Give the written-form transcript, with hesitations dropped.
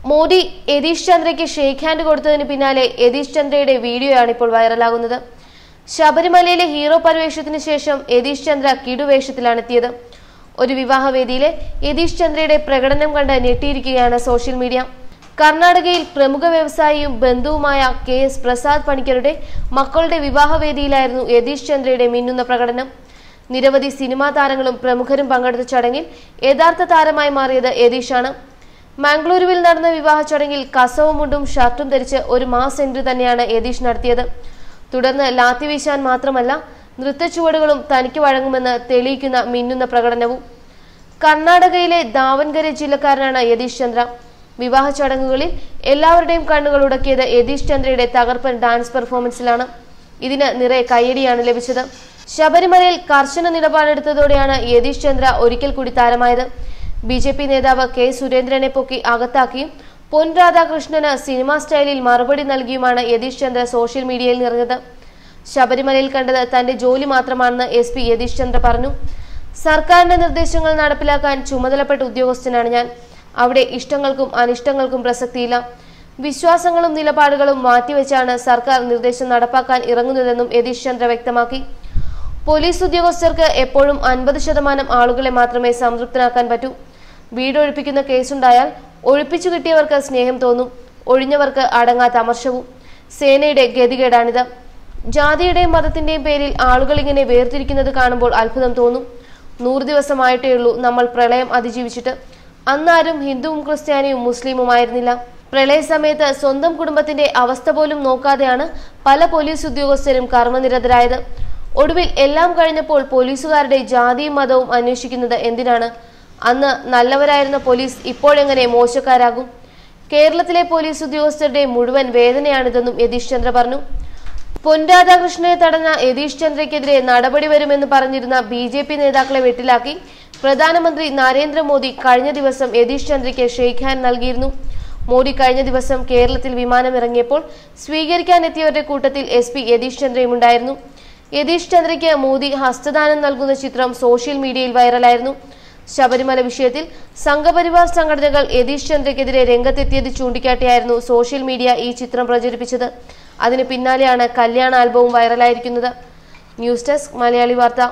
Modi Yathish ചന്ദ്രയ്ക്ക് shake hand കൊടുത്തതിന് പിന്നാലെ യതീഷ് ചന്ദ്രയുടെ വീഡിയോയാണ് ഇപ്പോൾ വൈറലാകുന്നത്. ശബരിമലയിലെ ഹീറോ പരിവേഷത്തിന് ശേഷം യതീഷ് ചന്ദ്ര കിടുവേഷത്തിലാണെത്തിയത്. ഒരു വിവാഹവേദിയിലെ യതീഷ് ചന്ദ്രയുടെ പ്രകടനം കണ്ട് ഞെട്ടിയിരിക്കുകയാണ് സോഷ്യൽ മീഡിയ. കർണാടകയിൽ പ്രമുഖ വ്യവസായിയും ബന്ധുവുമായ KS പ്രസാദ് പണിക്കരുടെ മക്കളുടെ വിവാഹവേദിയിലായിരുന്നു യതീഷ് ചന്ദ്രയുടെ മിന്നുന്ന പ്രകടനം. നിരവധി സിനിമാ താരങ്ങളും പ്രമുഖരും പങ്കെടുത്ത ചടങ്ങിൽ യഥാർത്ഥ താരമായി മാറിയത് യതീഷാണ്. മംഗളൂരുവിൽ നടന്ന വിവാഹ ചടങ്ങിൽ കസവും മുണ്ടും ഷർട്ടും ധരിച്ച് ഒരു മാസ് എൻട്രി തന്നെയാണ് യതീഷ് നടത്തിയത്. തുടർന്ന് ലാത്തി വീശാൻ മാത്രമല്ല നൃത്തച്ചുവടുകളും തനിക്ക് വഴങ്ങുമെന്ന് തെളിയിക്കുന്ന മിന്നുന്ന പ്രകടനവും. കർണാടകയിലെ ദാവൻഗരെ ജില്ലക്കാരനാണ് യതീഷ് ചന്ദ്ര. വിവാഹ ചടങ്ങുകളിൽ എല്ലാവരുടെയും കണ്ണുകൾ ഉടക്കിയത് യതീഷ് ചന്ദ്രയുടെ തകർപ്പൻ ഡാൻസ് പെർഫോമൻസിലാണ്. ഇതിന് നിറയെ കയ്യടിയാണ് ലഭിച്ചത്. ശബരിമലയിൽ കർശന നിലപാടെടുത്തതോടെയാണ് യതീഷ് ചന്ദ്ര ഒരിക്കൽ കൂടി താരമായത്. BJP നേതാവ് K. സുരേന്ദ്രനെ പൊക്കി അകത്താക്കിയും പൊൻ രാധാകൃഷ്ണന് സിനിമാ സ്റ്റൈലിൽ മറുപടി നൽകിയുമാണ് യതീഷ് ചന്ദ്ര സോഷ്യൽ മീഡിയയിൽ നിറഞ്ഞത്. ശബരിമലയിൽ കണ്ടത് തന്റെ ജോലി മാത്രമാണെന്ന് SP യതീഷ് ചന്ദ്ര പറഞ്ഞു. സർക്കാരിന്റെ നിർദ്ദേശങ്ങൾ നടപ്പിലാക്കാൻ ചുമതലപ്പെട്ട ഉദ്യോഗസ്ഥനാണ് ഞാൻ. അവിടെ ഇഷ്ടങ്ങൾക്കും അനിഷ്ടങ്ങൾക്കും പ്രസക്തിയില്ല. വിശ്വാസങ്ങളും നിലപാടുകളും മാറ്റിവെച്ചാണ് സർക്കാർ നിർദ്ദേശം നടപ്പാക്കാൻ ഇറങ്ങുന്നതെന്നും യതീഷ് ചന്ദ്ര വ്യക്തമാക്കി. പോലീസ് ഉദ്യോഗസ്ഥർക്ക് എപ്പോഴും 50% ആളുകളെ മാത്രമേ സംതൃപ്തനാക്കാൻ പറ്റൂ. വീടൊഴിപ്പിക്കുന്ന കേസുണ്ടായാൽ ഒഴിപ്പിച്ചു കിട്ടിയവർക്ക് സ്നേഹം തോന്നും, ഒഴിഞ്ഞവർക്ക് അടങ്ങാത്ത അമർഷവും. സേനയുടെ ഗതികേടാണിത്. ജാതിയുടെയും മതത്തിന്റെയും പേരിൽ ആളുകൾ ഇങ്ങനെ വേർതിരിക്കുന്നത് കാണുമ്പോൾ അത്ഭുതം തോന്നും. 100 ദിവസമായിട്ടേയുള്ളൂ നമ്മൾ പ്രളയം അതിജീവിച്ചിട്ട്. അന്നാരും ഹിന്ദുവും ക്രിസ്ത്യാനിയും മുസ്ലിമുമായിരുന്നില്ല. പ്രളയ സമയത്ത് സ്വന്തം കുടുംബത്തിന്റെ അവസ്ഥ പോലും നോക്കാതെയാണ് പല പോലീസ് ഉദ്യോഗസ്ഥരും കർമ്മനിരതരായത്. ഒടുവിൽ എല്ലാം കഴിഞ്ഞപ്പോൾ പോലീസുകാരുടെ ജാതിയും മതവും അന്വേഷിക്കുന്നത് എന്തിനാണ്? അന്ന് നല്ലവരായിരുന്ന പോലീസ് ഇപ്പോഴെങ്ങനെ മോശക്കാരാകും? കേരളത്തിലെ പോലീസ് ഉദ്യോഗസ്ഥരുടെ മുഴുവൻ വേദനയാണിതെന്നും യതീഷ് ചന്ദ്ര പറഞ്ഞു. പൊൻ രാധാകൃഷ്ണനെ തടഞ്ഞ യതീഷ് ചന്ദ്രയ്ക്കെതിരെ നടപടി വരുമെന്ന് പറഞ്ഞിരുന്ന BJP നേതാക്കളെ വെട്ടിലാക്കി പ്രധാനമന്ത്രി നരേന്ദ്രമോദി കഴിഞ്ഞ ദിവസം യതീഷ് ചന്ദ്രയ്ക്ക് ഷേക്ക് ഹാൻഡ് നൽകിയിരുന്നു. മോദി കഴിഞ്ഞ ദിവസം കേരളത്തിൽ വിമാനമിറങ്ങിയപ്പോൾ സ്വീകരിക്കാൻ എത്തിയവരുടെ കൂട്ടത്തിൽ SP യതീഷ് ചന്ദ്രയും ഉണ്ടായിരുന്നു. യതീഷ് ചന്ദ്രയ്ക്ക് മോദി ഹസ്തദാനം നൽകുന്ന ചിത്രം സോഷ്യൽ മീഡിയയിൽ വൈറലായിരുന്നു. ശബരിമല വിഷയത്തിൽ സംഘപരിവാർ സംഘടനകൾ യതീഷ് ചന്ദ്രയ്ക്കെതിരെ രംഗത്തെത്തിയത് ചൂണ്ടിക്കാട്ടിയായിരുന്നു സോഷ്യൽ മീഡിയ ഈ ചിത്രം പ്രചരിപ്പിച്ചത്. അതിന് പിന്നാലെയാണ് കല്യാണ ആൽബവും വൈറലായിരിക്കുന്നത്. ന്യൂസ് ഡെസ്ക് മലയാളി വാർത്ത.